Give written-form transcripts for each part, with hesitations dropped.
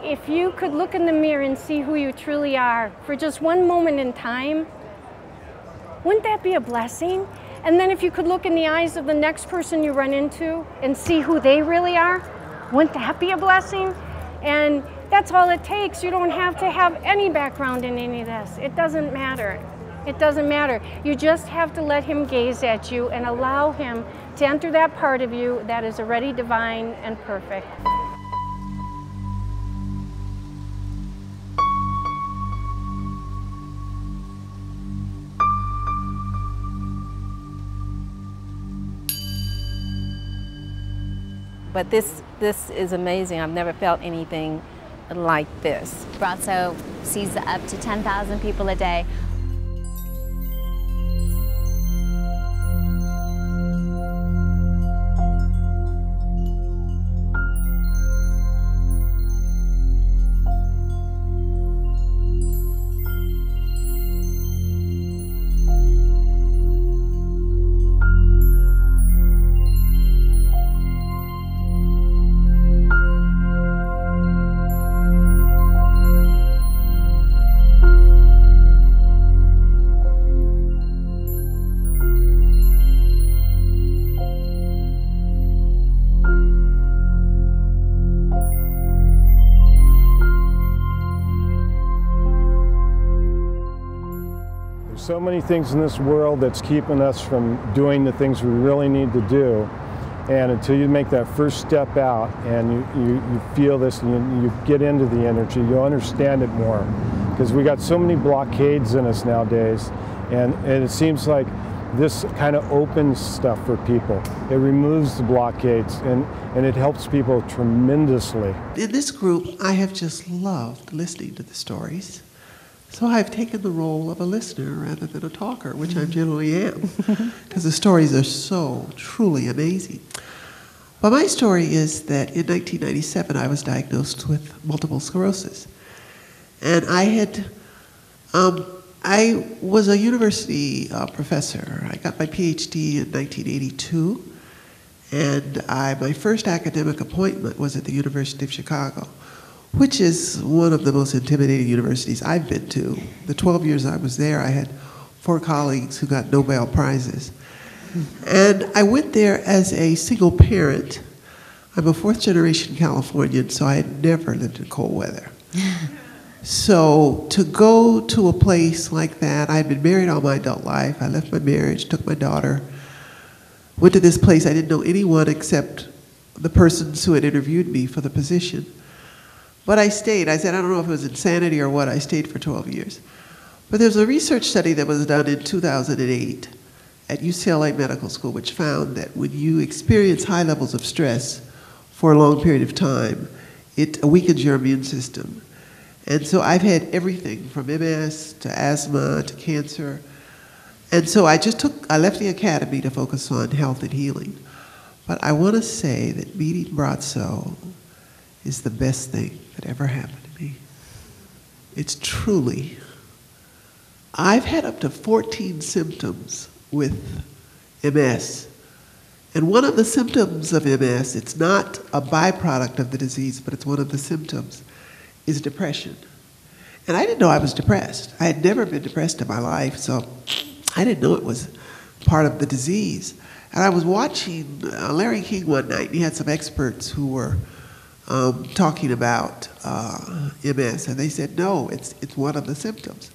if you could look in the mirror and see who you truly are for just one moment in time, wouldn't that be a blessing? And then if you could look in the eyes of the next person you run into and see who they really are, wouldn't that be a blessing? And that's all it takes. You don't have to have any background in any of this. It doesn't matter. It doesn't matter. You just have to let him gaze at you and allow him to enter that part of you that is already divine and perfect. But this is amazing. I've never felt anything like this. Braco sees up to 10,000 people a day. So many things in this world that's keeping us from doing the things we really need to do. And until you make that first step out and you feel this and you get into the energy, you'll understand it more. Because we got so many blockades in us nowadays, and it seems like this kind of opens stuff for people. It removes the blockades, and it helps people tremendously. In this group, I have just loved listening to the stories. So I've taken the role of a listener rather than a talker, which I generally am, because the stories are so truly amazing. But my story is that in 1997, I was diagnosed with multiple sclerosis. And I was a university professor. I got my PhD in 1982, and my first academic appointment was at the University of Chicago, which is one of the most intimidating universities I've been to. The 12 years I was there, I had 4 colleagues who got Nobel Prizes. And I went there as a single parent. I'm a 4th generation Californian, so I had never lived in cold weather. So to go to a place like that, I had been married all my adult life. I left my marriage, took my daughter, went to this place. I didn't know anyone except the persons who had interviewed me for the position. But I stayed. I said, I don't know if it was insanity or what. I stayed for 12 years. But there's a research study that was done in 2008 at UCLA Medical School, which found that when you experience high levels of stress for a long period of time, it weakens your immune system. And so I've had everything from MS to asthma to cancer. And so I left the academy to focus on health and healing. But I want to say that meeting Braco is the best thing that ever happened to me. It's truly, I've had up to 14 symptoms with MS. And one of the symptoms of MS, it's not a byproduct of the disease, but it's one of the symptoms, is depression. And I didn't know I was depressed. I had never been depressed in my life, so I didn't know it was part of the disease. And I was watching Larry King one night, and he had some experts who were talking about MS, and they said, no, it's one of the symptoms.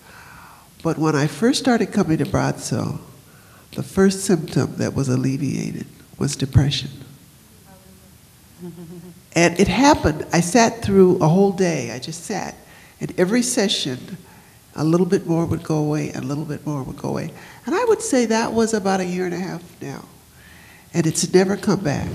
But when I first started coming to Braco, the first symptom that was alleviated was depression. And it happened, I sat through a whole day, I just sat, and every session, a little bit more would go away, and a little bit more would go away. And I would say that was about 1.5 years now. And it's never come back.